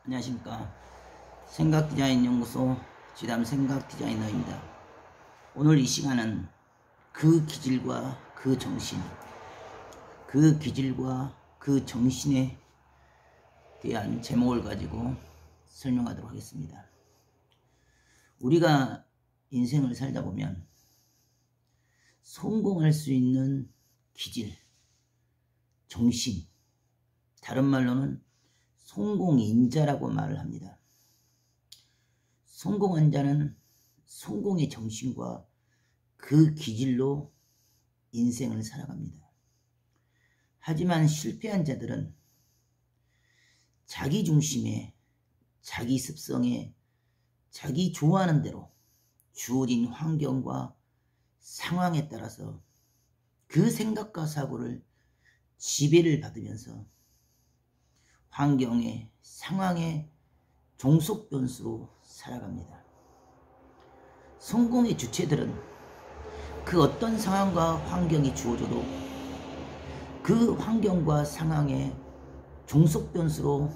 안녕하십니까. 생각디자인연구소 지담 생각디자이너입니다. 오늘 이 시간은 그 기질과 그 정신, 그 기질과 그 정신에 대한 제목을 가지고 설명하도록 하겠습니다. 우리가 인생을 살다 보면 성공할 수 있는 기질, 정신, 다른 말로는 성공인자라고 말을 합니다. 성공한 자는 성공의 정신과 그 기질로 인생을 살아갑니다. 하지만 실패한 자들은 자기 중심에, 자기 습성에, 자기 좋아하는 대로 주어진 환경과 상황에 따라서 그 생각과 사고를 지배를 받으면서 환경에, 상황에 종속변수로 살아갑니다. 성공의 주체들은 그 어떤 상황과 환경이 주어져도 그 환경과 상황에 종속변수로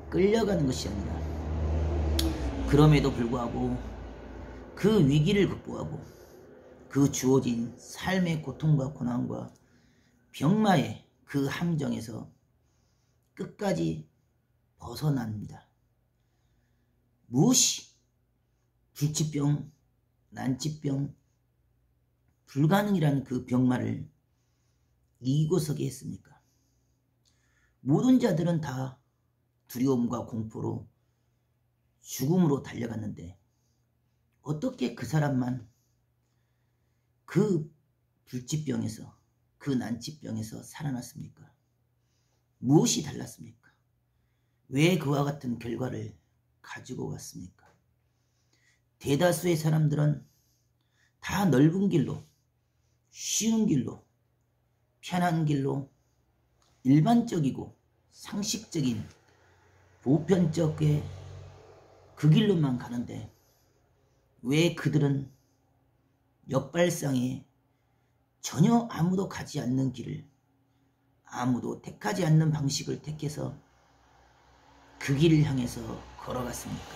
끌려가는 것이 아니라 그럼에도 불구하고 그 위기를 극복하고 그 주어진 삶의 고통과 고난과 병마의 그 함정에서 끝까지 벗어납니다. 무엇이 불치병, 난치병, 불가능이라는 그 병마를 이기고 서게 했습니까? 모든 자들은 다 두려움과 공포로 죽음으로 달려갔는데 어떻게 그 사람만 그 불치병에서, 그 난치병에서 살아났습니까? 무엇이 달랐습니까? 왜 그와 같은 결과를 가지고 왔습니까? 대다수의 사람들은 다 넓은 길로, 쉬운 길로, 편한 길로, 일반적이고 상식적인 보편적의 그 길로만 가는데 왜 그들은 역발상에 전혀 아무도 가지 않는 길을, 아무도 택하지 않는 방식을 택해서 그 길을 향해서 걸어갔습니까?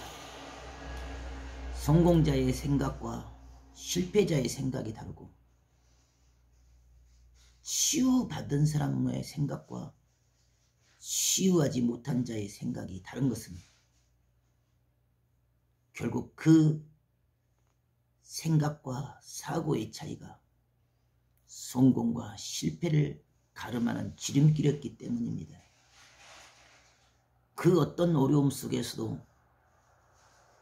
성공자의 생각과 실패자의 생각이 다르고 치유받은 사람의 생각과 치유하지 못한 자의 생각이 다른 것은 결국 그 생각과 사고의 차이가 성공과 실패를 가름하는 지름길이었기 때문입니다. 그 어떤 어려움 속에서도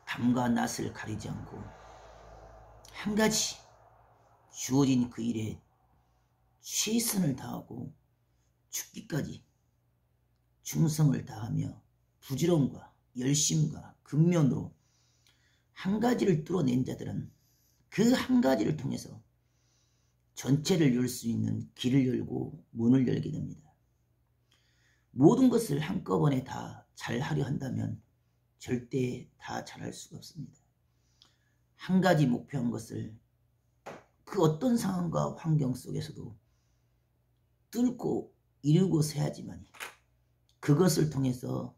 밤과 낮을 가리지 않고 한 가지 주어진 그 일에 최선을 다하고 죽기까지 충성을 다하며 부지런과 열심과 근면으로 한 가지를 뚫어낸 자들은 그 한 가지를 통해서 전체를 열 수 있는 길을 열고 문을 열게 됩니다. 모든 것을 한꺼번에 다 잘하려 한다면 절대 다 잘할 수가 없습니다. 한 가지 목표한 것을 그 어떤 상황과 환경 속에서도 뚫고 이루고 세야지만 그것을 통해서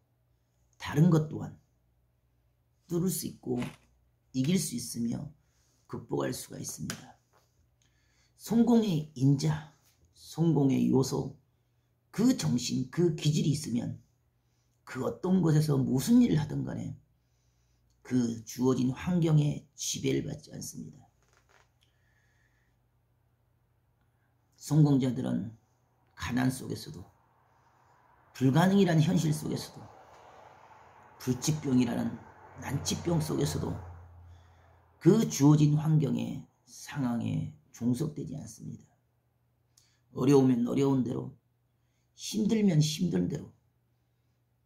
다른 것 또한 뚫을 수 있고 이길 수 있으며 극복할 수가 있습니다. 성공의 인자, 성공의 요소, 그 정신, 그 기질이 있으면 그 어떤 곳에서 무슨 일을 하든 간에 그 주어진 환경에 지배를 받지 않습니다. 성공자들은 가난 속에서도, 불가능이라는 현실 속에서도, 불치병이라는 난치병 속에서도 그 주어진 환경에, 상황에 종속되지 않습니다. 어려우면 어려운 대로, 힘들면 힘든 대로,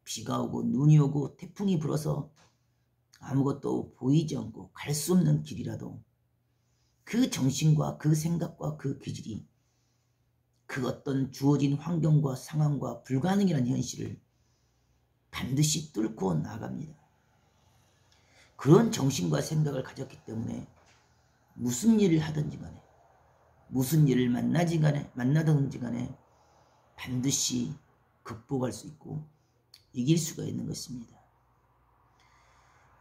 비가 오고 눈이 오고 태풍이 불어서 아무것도 보이지 않고 갈 수 없는 길이라도 그 정신과 그 생각과 그 기질이 그 어떤 주어진 환경과 상황과 불가능이라는 현실을 반드시 뚫고 나갑니다. 그런 정신과 생각을 가졌기 때문에 무슨 일을 하든지 간에, 무슨 일을 만나든지 간에 반드시 극복할 수 있고 이길 수가 있는 것입니다.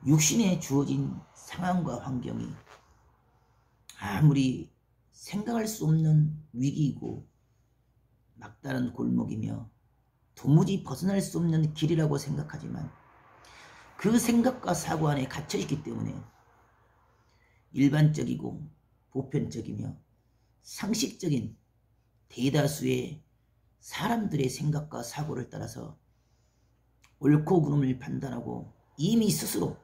육신에 주어진 상황과 환경이 아무리 생각할 수 없는 위기이고 막다른 골목이며 도무지 벗어날 수 없는 길이라고 생각하지만 그 생각과 사고 안에 갇혀있기 때문에 일반적이고 보편적이며 상식적인 대다수의 사람들의 생각과 사고를 따라서 옳고 그름을 판단하고 이미 스스로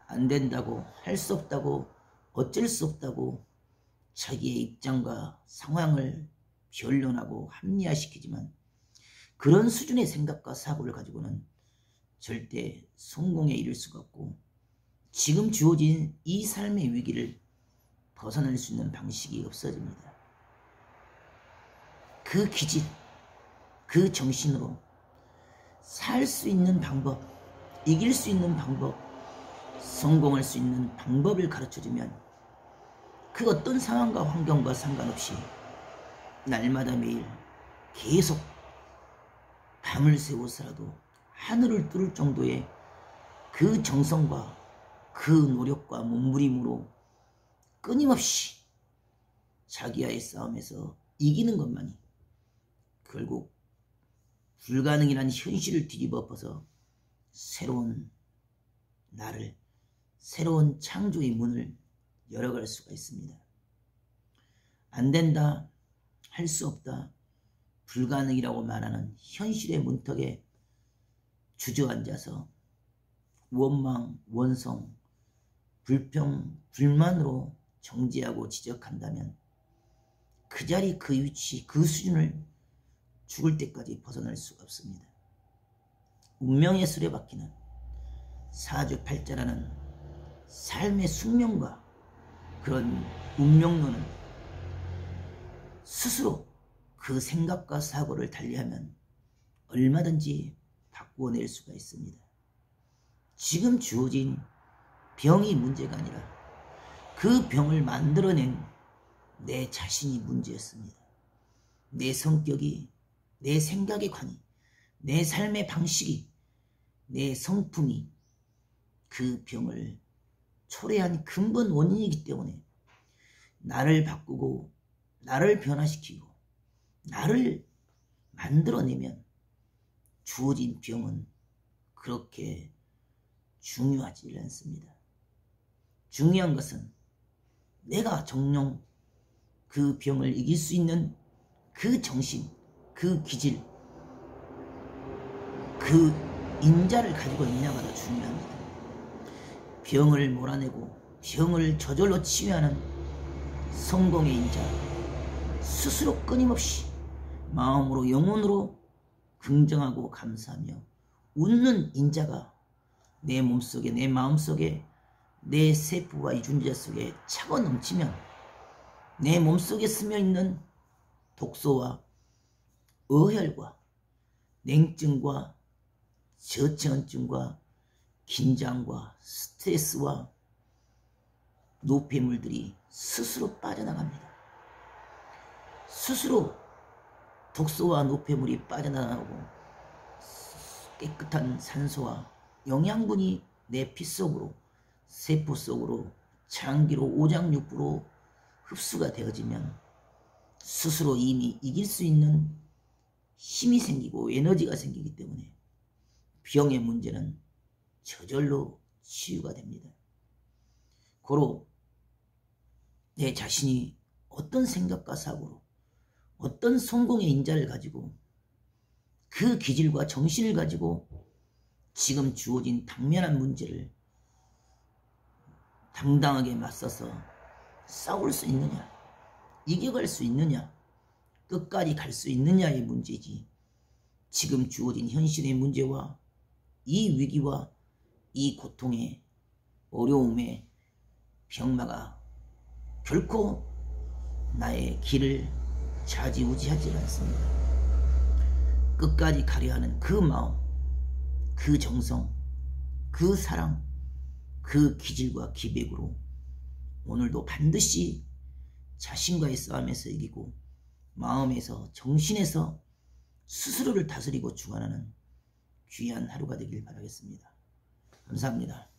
안 된다고, 할 수 없다고, 어쩔 수 없다고 자기의 입장과 상황을 변론하고 합리화시키지만 그런 수준의 생각과 사고를 가지고는 절대 성공에 이를 수가 없고 지금 주어진 이 삶의 위기를 벗어날 수 있는 방식이 없어집니다. 그 기질, 그 정신으로 살 수 있는 방법, 이길 수 있는 방법, 성공할 수 있는 방법을 가르쳐주면 그 어떤 상황과 환경과 상관없이 날마다 매일 계속 밤을 새워서라도 하늘을 뚫을 정도의 그 정성과 그 노력과 몸부림으로 끊임없이 자기와의 싸움에서 이기는 것만이 결국 불가능이란 현실을 뒤집어 엎어서 새로운 나를, 새로운 창조의 문을 열어갈 수가 있습니다. 안 된다, 할 수 없다, 불가능이라고 말하는 현실의 문턱에 주저앉아서 원망, 원성, 불평, 불만으로 정죄하고 지적한다면 그 자리, 그 위치, 그 수준을 죽을 때까지 벗어날 수가 없습니다. 운명의 수레바퀴는 사주팔자라는 삶의 숙명과 그런 운명론은 스스로 그 생각과 사고를 달리하면 얼마든지 바꾸어낼 수가 있습니다. 지금 주어진 병이 문제가 아니라 그 병을 만들어낸 내 자신이 문제였습니다. 내 성격이, 내 생각의 관이, 내 삶의 방식이, 내 성품이 그 병을 초래한 근본 원인이기 때문에 나를 바꾸고 나를 변화시키고 나를 만들어내면 주어진 병은 그렇게 중요하지 않습니다. 중요한 것은 내가 정녕 그 병을 이길 수 있는 그 정신, 그 기질, 그 인자를 가지고 있냐가 더 중요합니다. 병을 몰아내고 병을 저절로 치유하는 성공의 인자, 스스로 끊임없이 마음으로 영혼으로 긍정하고 감사하며 웃는 인자가 내 몸속에, 내 마음속에, 내 세포와 유전자 속에 차고 넘치면 내 몸속에 스며있는 독소와 어혈과 냉증과 저체온증과 긴장과 스트레스와 노폐물들이 스스로 빠져나갑니다. 스스로 독소와 노폐물이 빠져나가고 깨끗한 산소와 영양분이 내 피 속으로, 세포 속으로, 장기로, 오장육부로 흡수가 되어지면 스스로 이미 이길 수 있는 힘이 생기고 에너지가 생기기 때문에 병의 문제는 저절로 치유가 됩니다. 고로 내 자신이 어떤 생각과 사고로 어떤 성공의 인자를 가지고 그 기질과 정신을 가지고 지금 주어진 당면한 문제를 당당하게 맞서서 싸울 수 있느냐, 이겨갈 수 있느냐, 끝까지 갈 수 있느냐의 문제지 지금 주어진 현실의 문제와 이 위기와 이 고통의 어려움의 병마가 결코 나의 길을 좌지우지하지 않습니다. 끝까지 가려 하는 그 마음, 그 정성, 그 사랑, 그 기질과 기백으로 오늘도 반드시 자신과의 싸움에서 이기고 마음에서, 정신에서 스스로를 다스리고 주관하는 귀한 하루가 되길 바라겠습니다. 감사합니다.